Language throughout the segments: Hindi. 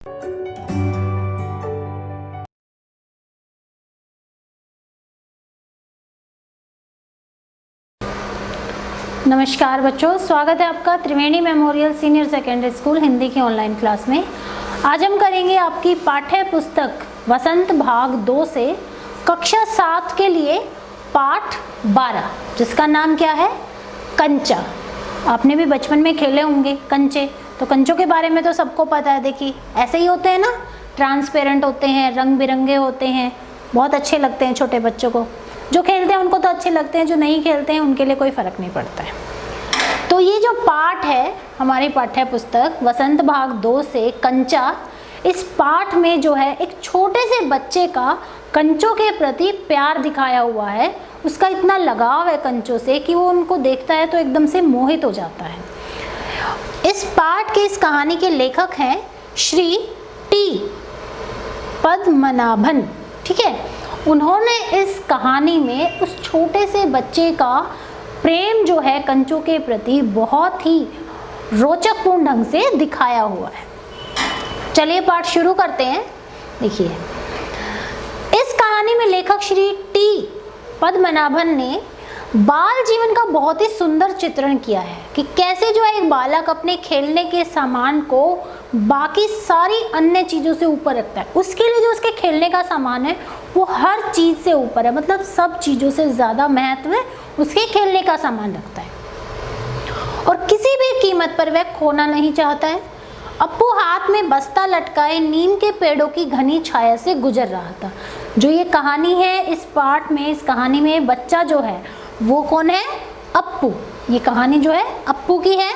नमस्कार बच्चों, स्वागत है आपका Triveni memorial senior secondary school Hindi की ऑनलाइन क्लास में। आज हम करेंगे आपकी पाठ्य पुस्तक वसंत भाग 2 से कक्षा 7 के लिए पाठ 12, जिसका नाम क्या है? कंचा। आपने भी बचपन में खेले होंगे कंचे, तो कंचों के बारे में तो सबको पता है। देखिए ऐसे ही होते हैं ना, ट्रांसपेरेंट होते हैं, रंग बिरंगे होते हैं, बहुत अच्छे लगते हैं छोटे बच्चों को। जो खेलते हैं उनको तो अच्छे लगते हैं, जो नहीं खेलते हैं उनके लिए कोई फ़र्क नहीं पड़ता है। तो ये जो पाठ है हमारी पाठ्य पुस्तक वसंत भाग 2 से कंचा, इस पाठ में जो है एक छोटे से बच्चे का कंचों के प्रति प्यार दिखाया हुआ है। उसका इतना लगाव है कंचों से कि वो उनको देखता है तो एकदम से मोहित हो जाता है। इस पाठ के, इस कहानी के लेखक हैं श्री टी पद्मनाभन। ठीक है, उन्होंने इस कहानी में उस छोटे से बच्चे का प्रेम जो है कंचों के प्रति बहुत ही रोचकपूर्ण ढंग से दिखाया हुआ है। चलिए पाठ शुरू करते हैं। देखिए, इस कहानी में लेखक श्री टी पद्मनाभन ने बाल जीवन का बहुत ही सुंदर चित्रण किया है कि कैसे जो है एक बालक अपने खेलने के सामान को बाकी सारी अन्य चीज़ों से ऊपर रखता है। उसके लिए जो उसके खेलने का सामान है वो हर चीज़ से ऊपर है, मतलब सब चीज़ों से ज़्यादा महत्व उसके खेलने का सामान रखता है और किसी भी कीमत पर वह खोना नहीं चाहता है। अप्पू हाथ में बस्ता लटकाए नीम के पेड़ों की घनी छाया से गुजर रहा था। जो ये कहानी है इस पाठ में, इस कहानी में बच्चा जो है वो कौन है? अप्पू। ये कहानी जो है अप्पू की है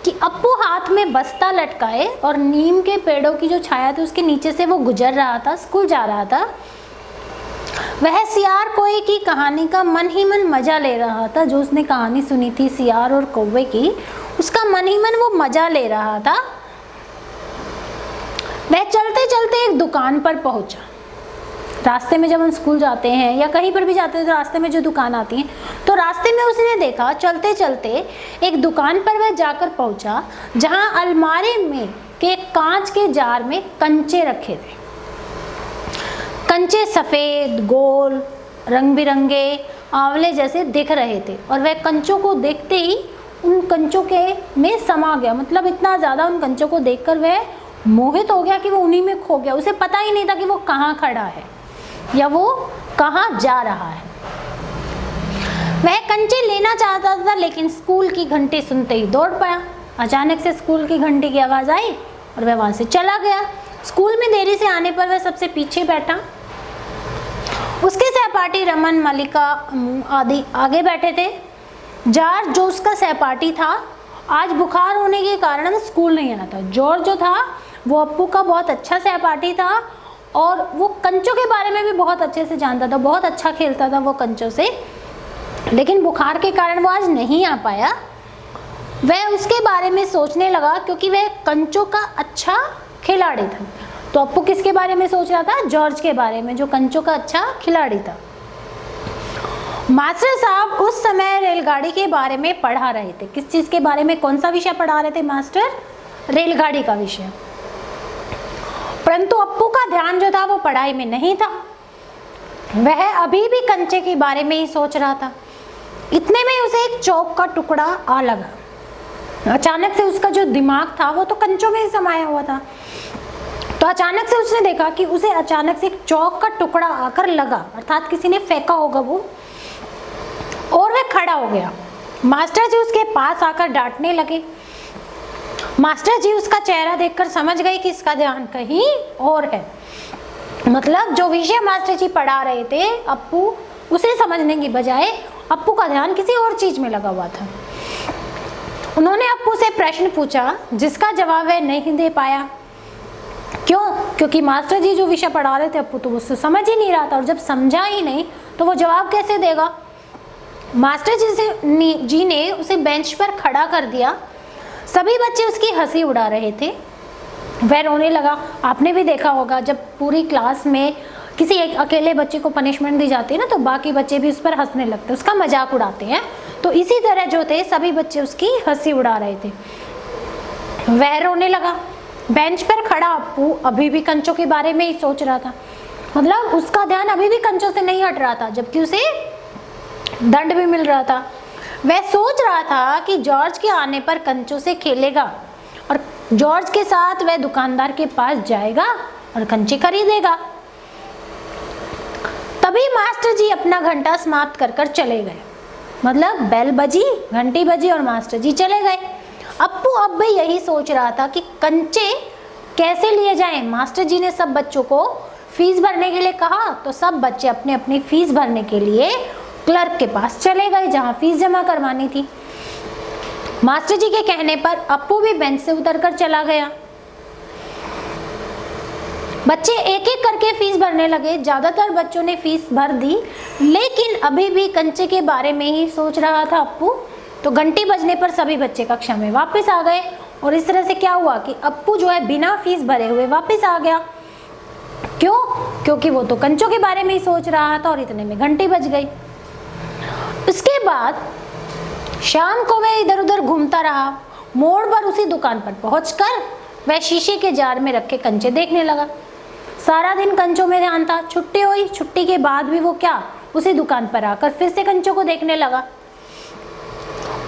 कि अप्पू हाथ में बस्ता लटकाए और नीम के पेड़ों की जो छाया थी उसके नीचे से वो गुजर रहा था, स्कूल जा रहा था। वह सियार कोए की कहानी का मन ही मन मजा ले रहा था। जो उसने कहानी सुनी थी सियार और कौवे की, उसका मन ही मन वो मजा ले रहा था। वह चलते चलते एक दुकान पर पहुंचा। रास्ते में जब हम स्कूल जाते हैं या कहीं पर भी जाते हैं तो रास्ते में जो दुकान आती है, तो रास्ते में उसने देखा चलते चलते एक दुकान पर वह जाकर पहुंचा जहां अलमारी में के कांच के जार में कंचे रखे थे। कंचे सफ़ेद, गोल, रंग बिरंगे, आंवले जैसे दिख रहे थे और वह कंचों को देखते ही उन कंचों के में समा गया। मतलब इतना ज़्यादा उन कंचों को देखकर वह मोहित हो गया कि वो उन्हीं में खो गया। उसे पता ही नहीं था कि वो कहाँ खड़ा है या वो कहाँ जा रहा है। वह कंचे लेना चाहता था लेकिन स्कूल की घंटी सुनते ही दौड़ पाया। अचानक से स्कूल की घंटी की आवाज़ आई और वह वहाँ से चला गया। स्कूल में देरी से आने पर वह सबसे पीछे बैठा। उसके सहपाठी रमन, मलिका आदि आगे बैठे थे। जार जो उसका सहपाठी था आज बुखार होने के कारण स्कूल नहीं आना था। जॉर्ज जो था वो अप्पू का बहुत अच्छा सहपाठी था और वो कंचों के बारे में भी बहुत अच्छे से जानता था, बहुत अच्छा खेलता था वो कंचों से, लेकिन बुखार के कारण वो आज नहीं आ पाया। वह उसके बारे में सोचने लगा क्योंकि वह कंचों का अच्छा खिलाड़ी था। तो अप्पू किसके बारे में सोच रहा था? जॉर्ज के बारे में, जो कंचों का अच्छा खिलाड़ी था। मास्टर साहब उस समय रेलगाड़ी के बारे में पढ़ा रहे थे। किस चीज़ के बारे में, कौन सा विषय पढ़ा रहे थे मास्टर? रेलगाड़ी का विषय। परंतु अप्पू का ध्यान जो था वो पढ़ाई में नहीं था। वह अभी भी कंचे के बारे में ही सोच रहा था। इतने में उसे एक चौक का टुकड़ा आ लगा। अचानक से उसका जो दिमाग था वो तो कंचों में ही समाया हुआ था। तो अचानक से उसने देखा कि उसे अचानक से एक चौक का टुकड़ा आकर लगा, अर्थात किसी ने फेंका होगा वो, और वह खड़ा हो गया। मास्टर जी उसके पास आकर डांटने लगे। मास्टर जी उसका चेहरा देखकर समझ गए कि इसका ध्यान कहीं और है। मतलब जो विषय मास्टर जी पढ़ा रहे थे अप्पू, उसे समझने की बजाय अप्पू का ध्यान किसी और चीज में लगा हुआ था। उन्होंने अप्पू से प्रश्न पूछा जिसका जवाब वह नहीं दे पाया। क्यों? क्योंकि मास्टर जी जो विषय पढ़ा रहे थे अप्पू तो उससे समझ ही नहीं रहा था, और जब समझा ही नहीं तो वो जवाब कैसे देगा। मास्टर जी ने उसे बेंच पर खड़ा कर दिया। सभी बच्चे उसकी हंसी उड़ा रहे थे। वह रोने लगा। आपने भी देखा होगा जब पूरी क्लास में किसी एक अकेले बच्चे को पनिशमेंट दी जाती है ना, तो बाकी बच्चे भी उस पर हंसने लगते हैं, उसका मजाक उड़ाते हैं। तो इसी तरह जो थे सभी बच्चे उसकी हंसी उड़ा रहे थे। वह रोने लगा। बेंच पर खड़ा अप्पू अभी भी कंचों के बारे में ही सोच रहा था। मतलब उसका ध्यान अभी भी कंचों से नहीं हट रहा था, जबकि उसे दंड भी मिल रहा था। वह सोच रहा था कि जॉर्ज के आने पर कंचों से खेलेगा और जॉर्ज के साथ वह दुकानदार के पास जाएगा और कंचे खरीदेगा। तभी मास्टर जी अपना घंटा समाप्त कर कर चले गए। मतलब बेल बजी, घंटी बजी और मास्टर जी चले गए। अप्पू अब भी यही सोच रहा था कि कंचे कैसे लिए जाएं। मास्टर जी ने सब बच्चों को फीस भरने के लिए कहा, तो सब बच्चे अपनी अपनी फीस भरने के लिए क्लर्क के पास चले गए जहां फीस जमा करवानी थी। मास्टर जी के कहने पर अप्पू भी बेंच से उतरकर चला गया। बच्चे एक एक करके फीस भरने लगे। ज्यादातर बच्चों ने फीस भर दी, लेकिन अभी भी कंचे के बारे में ही सोच रहा था अप्पू। तो घंटी बजने पर सभी बच्चे कक्षा में वापस आ गए और इस तरह से क्या हुआ कि अप्पू जो है बिना फीस भरे हुए वापस आ गया। क्यों? क्योंकि वो तो कंचों के बारे में ही सोच रहा था और इतने में घंटी बज गई। उसके बाद शाम को वह इधर उधर घूमता रहा। मोड़ पर उसी दुकान पर पहुंचकर वह शीशे के जार में रखे कंचे देखने लगा। सारा दिन कंचों में ध्यान था। छुट्टी हुई, छुट्टी के बाद भी वो क्या उसी दुकान पर आकर फिर से कंचों को देखने लगा।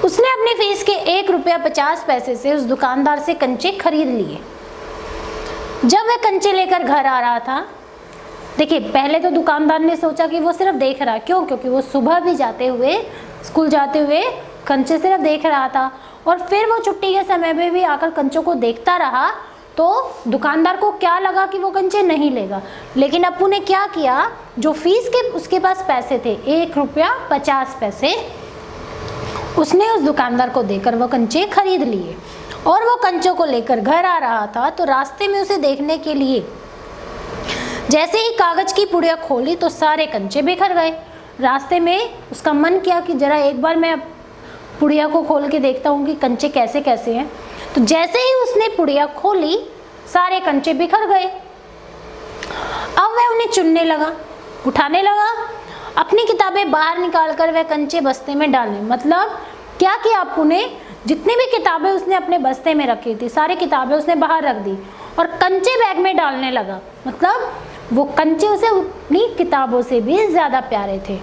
उसने अपनी फीस के 1 रुपया 50 पैसे से उस दुकानदार से कंचे खरीद लिए। जब वह कंचे लेकर घर आ रहा था, देखिए पहले तो दुकानदार ने सोचा कि वो सिर्फ देख रहा। क्यों? क्योंकि वो सुबह भी जाते हुए, स्कूल जाते हुए कंचे सिर्फ देख रहा था और फिर वो छुट्टी के समय में भी आकर कंचों को देखता रहा। तो दुकानदार को क्या लगा कि वो कंचे नहीं लेगा, लेकिन अप्पू ने क्या किया, जो फीस के उसके पास पैसे थे 1 रुपया 50 पैसे, उसने उस दुकानदार को देकर वो कंचे खरीद लिए। और वो कंचों को लेकर घर आ रहा था तो रास्ते में उसे देखने के लिए जैसे ही कागज की पुड़िया खोली तो सारे कंचे बिखर गए। रास्ते में उसका मन किया कि जरा एक बार मैं पुड़िया को खोल के देखता हूँ कि कंचे कैसे कैसे हैं। तो जैसे ही उसने पुड़िया खोली सारे कंचे बिखर गए। अब वह उन्हें चुनने लगा, उठाने लगा। अपनी किताबें बाहर निकालकर वह कंचे बस्ते में डालने, मतलब क्या किया अप्पू ने, जितनी भी किताबें उसने अपने बस्ते में रखी थी सारी किताबें उसने बाहर रख दी और कंचे बैग में डालने लगा। मतलब वो कंचे उसे अपनी किताबों से भी ज्यादा प्यारे थे।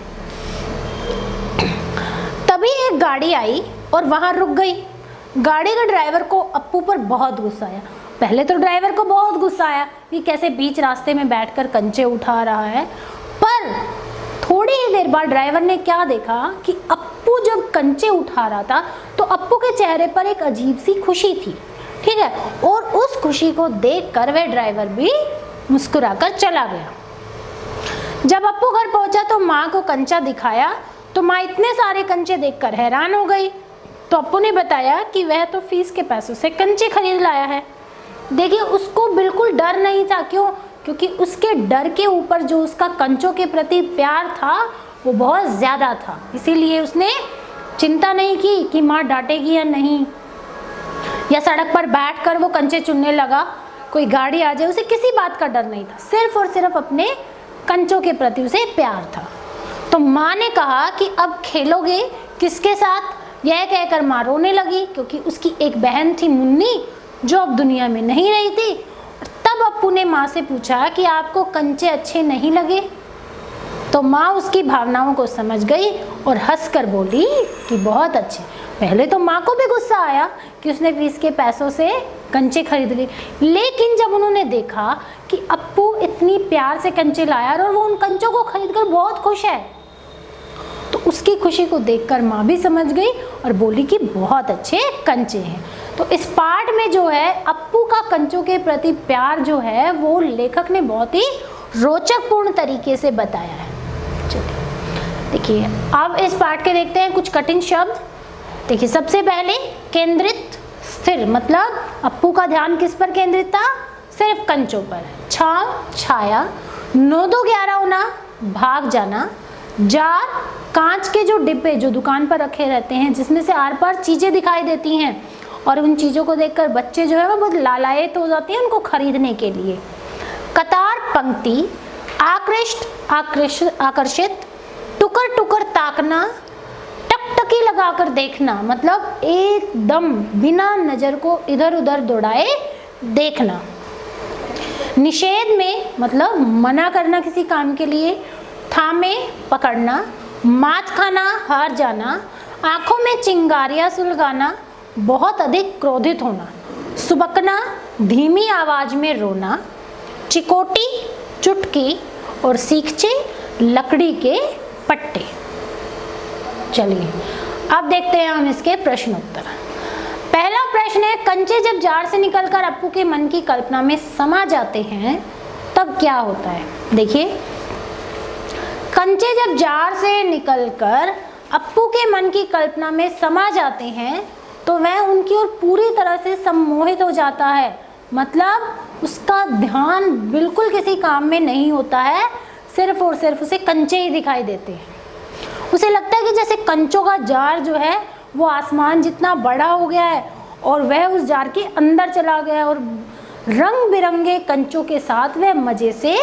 तभी एक गाड़ी आई और वहां रुक गई। गाड़ी के ड्राइवर को अप्पू पर बहुत गुस्सा आया। पहले तो ड्राइवर को बहुत गुस्सा आया कि कैसे बीच रास्ते में बैठकर कंचे उठा रहा है, पर थोड़ी ही देर बाद ड्राइवर ने क्या देखा कि अप्पू जब कंचे उठा रहा था तो अप्पू के चेहरे पर एक अजीब सी खुशी थी, ठीक है, और उस खुशी को देखकर वह ड्राइवर भी मुस्कुराकर चला गया। जब अप्पू घर पहुंचा तो माँ को कंचा दिखाया तो माँ इतने सारे कंचे देखकर हैरान हो गई। तो अप्पू ने बताया कि वह तो फीस के पैसों से कंचे खरीद लाया है। देखिए उसको बिल्कुल डर नहीं था। क्यों? क्योंकि उसके डर के ऊपर जो उसका कंचों के प्रति प्यार था वो बहुत ज़्यादा था, इसीलिए उसने चिंता नहीं की कि माँ डांटेगी या नहीं, या सड़क पर बैठकर वो कंचे चुनने लगा, कोई गाड़ी आ जाए, उसे किसी बात का डर नहीं था। सिर्फ और सिर्फ अपने कंचों के प्रति उसे प्यार था। तो माँ ने कहा कि अब खेलोगे किसके साथ? यह कहकर माँ रोने लगी क्योंकि उसकी एक बहन थी मुन्नी जो अब दुनिया में नहीं रही थी। तब अप्पू ने माँ से पूछा कि आपको कंचे अच्छे नहीं लगे? तो माँ उसकी भावनाओं को समझ गई और हंसकर बोली कि बहुत अच्छे। पहले तो माँ को भी गुस्सा आया कि उसने फीस के पैसों से कंचे खरीद लिए, लेकिन जब उन्होंने देखा कि अप्पू इतनी प्यार से कंचे लाया और वो उन कंचों को खरीदकर बहुत खुश है, तो उसकी खुशी को देखकर माँ भी समझ गई और बोली कि बहुत अच्छे कंचे हैं। तो इस पार्ट में जो है अप्पू का कंचों के प्रति प्यार जो है वो लेखक ने बहुत ही रोचकपूर्ण तरीके से बताया है। चलिए देखिए अब इस पार्ट के देखते हैं कुछ कठिन शब्द। देखिए सबसे पहले केंद्रित स्थिर, मतलब अप्पू का ध्यान किस पर केंद्रित था? सिर्फ कंचों पर। छांव, छाया। 9 2 11 होना, भाग जाना। जार, कांच के जो डिब्बे जो दुकान पर रखे रहते हैं जिसमें से आर पार चीजें दिखाई देती हैं और उन चीजों को देखकर बच्चे जो है वो बहुत लालायित हो जाते हैं उनको खरीदने के लिए। कतार, पंक्ति। आकर्षित। टुकर टुकर ताकना। टकटकी लगाकर देखना, मतलब एकदम बिना नजर को इधर उधर दौड़ाए देखना। निषेध में मतलब मना करना किसी काम के लिए, थामे पकड़ना, मात खाना हार जाना, आंखों में चिंगारियां सुलगाना, बहुत अधिक क्रोधित होना, सुबकना धीमी आवाज में रोना, चिकोटी चुटकी और सीखचे लकड़ी के पट्टे। चलिए अब देखते हैं हम इसके प्रश्न उत्तर। पहला प्रश्न है, कंचे जब जार से निकलकर अप्पू के मन की कल्पना में समा जाते हैं तब क्या होता है। देखिए, कंचे जब जार से निकलकर अप्पू के मन की कल्पना में समा जाते हैं तो वह उनकी ओर पूरी तरह से सम्मोहित हो जाता है। मतलब उसका ध्यान बिल्कुल किसी काम में नहीं होता है, सिर्फ और सिर्फ उसे कंचे ही दिखाई देते हैं। उसे लगता है कि जैसे कंचों का जार जो है वो आसमान जितना बड़ा हो गया है और वह उस जार के अंदर चला गया और रंग बिरंगे कंचों के साथ वह मजे से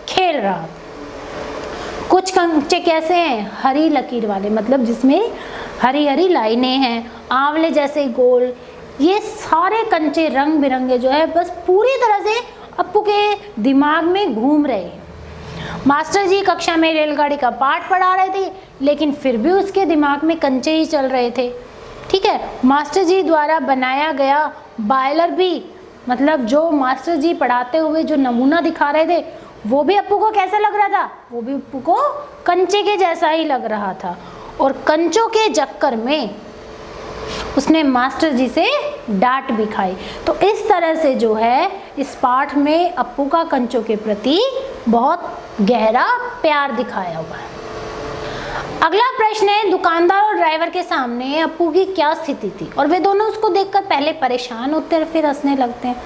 खेल रहा। कुछ कंचे कैसे हैं, हरी लकीर वाले, मतलब जिसमें हरी हरी लाइनें हैं, आंवले जैसे गोल। ये सारे कंचे रंग बिरंगे जो है बस पूरी तरह से अप्पू के दिमाग में घूम रहे हैं। मास्टर जी कक्षा में रेलगाड़ी का पाठ पढ़ा रहे थे लेकिन फिर भी उसके दिमाग में कंचे ही चल रहे थे। ठीक है, मास्टर जी द्वारा बनाया गया बॉयलर भी, मतलब जो मास्टर जी पढ़ाते हुए जो नमूना दिखा रहे थे वो भी अप्पू को कैसा लग रहा था, वो भी अप्पू को कंचे के जैसा ही लग रहा था। और कंचों के चक्कर में उसने मास्टर जी से डांट भी खाई। तो इस तरह से जो है इस पाठ में अप्पू का कंचों के प्रति बहुत गहरा प्यार दिखाया हुआ है। अगला प्रश्न है, दुकानदार और ड्राइवर के सामने अप्पू की क्या स्थिति थी और वे दोनों उसको देखकर पहले परेशान होते हैं फिर हंसने लगते हैं।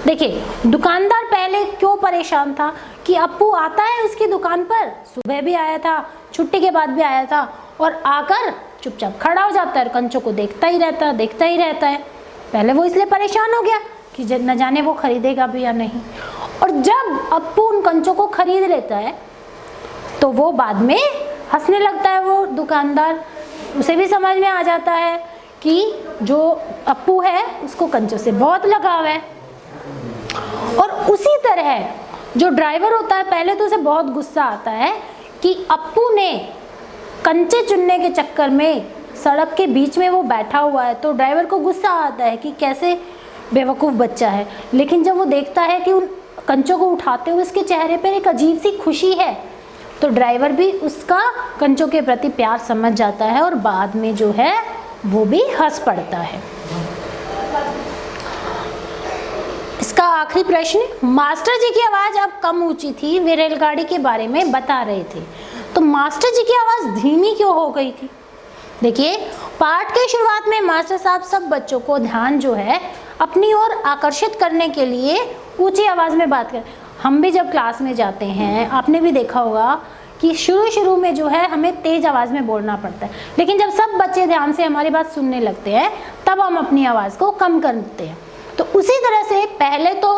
देखिए, दुकानदार पहले क्यों परेशान था कि अप्पू आता है उसकी दुकान पर, सुबह भी आया था, छुट्टी के बाद भी आया था, और आकर चुपचाप खड़ा हो जाता है, कंचों को देखता ही रहता है। पहले वो इसलिए परेशान हो गया कि न जाने वो खरीदेगा भी या नहीं। और जब अप्पू उन कंचों को खरीद लेता है तो वो बाद में हंसने लगता है। वो दुकानदार, उसे भी समझ में आ जाता है कि जो अप्पू है उसको कंचों से बहुत लगाव है। और उसी तरह जो ड्राइवर होता है, पहले तो उसे बहुत गुस्सा आता है कि अप्पू ने कंचे चुनने के चक्कर में सड़क के बीच में वो बैठा हुआ है, तो ड्राइवर को गुस्सा आता है कि कैसे बेवकूफ़ बच्चा है। लेकिन जब वो देखता है कि उन कंचों को उठाते हुए उसके चेहरे पर एक अजीब सी खुशी है, तो ड्राइवर भी उसका कंचों के प्रति प्यार समझ जाता है और बाद में जो है वो भी हंस पड़ता है। इसका आखिरी प्रश्न, मास्टर जी की आवाज़ अब कम ऊंची थी, वे रेलगाड़ी के बारे में बता रहे थे, तो मास्टर जी की आवाज़ धीमी क्यों हो गई थी। देखिए, पाठ के शुरुआत में मास्टर साहब सब बच्चों को ध्यान जो है अपनी ओर आकर्षित करने के लिए ऊंची आवाज़ में बात कर। हम भी जब क्लास में जाते हैं, आपने भी देखा होगा कि शुरू में जो है हमें तेज़ आवाज़ में बोलना पड़ता है, लेकिन जब सब बच्चे ध्यान से हमारी बात सुनने लगते हैं तब हम अपनी आवाज़ को कम करते हैं। तो उसी तरह से पहले तो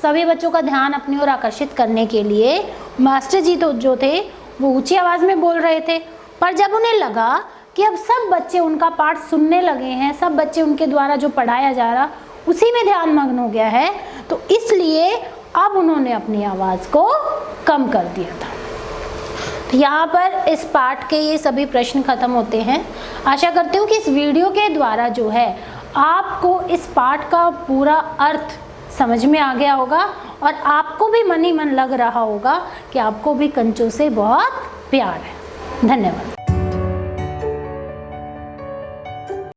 सभी बच्चों का ध्यान अपनी ओर आकर्षित करने के लिए मास्टर जी तो जो थे वो ऊंची आवाज़ में बोल रहे थे, पर जब उन्हें लगा कि अब सब बच्चे उनका पाठ सुनने लगे हैं, सब बच्चे उनके द्वारा जो पढ़ाया जा रहा उसी में ध्यान मग्न हो गया है, तो इसलिए अब उन्होंने अपनी आवाज़ को कम कर दिया था। तो यहाँ पर इस पाठ के ये सभी प्रश्न खत्म होते हैं। आशा करती हूँ कि इस वीडियो के द्वारा जो है आपको इस पाठ का पूरा अर्थ समझ में आ गया होगा और आपको भी मन ही मन लग रहा होगा कि आपको भी कंचों से बहुत प्यार है। धन्यवाद।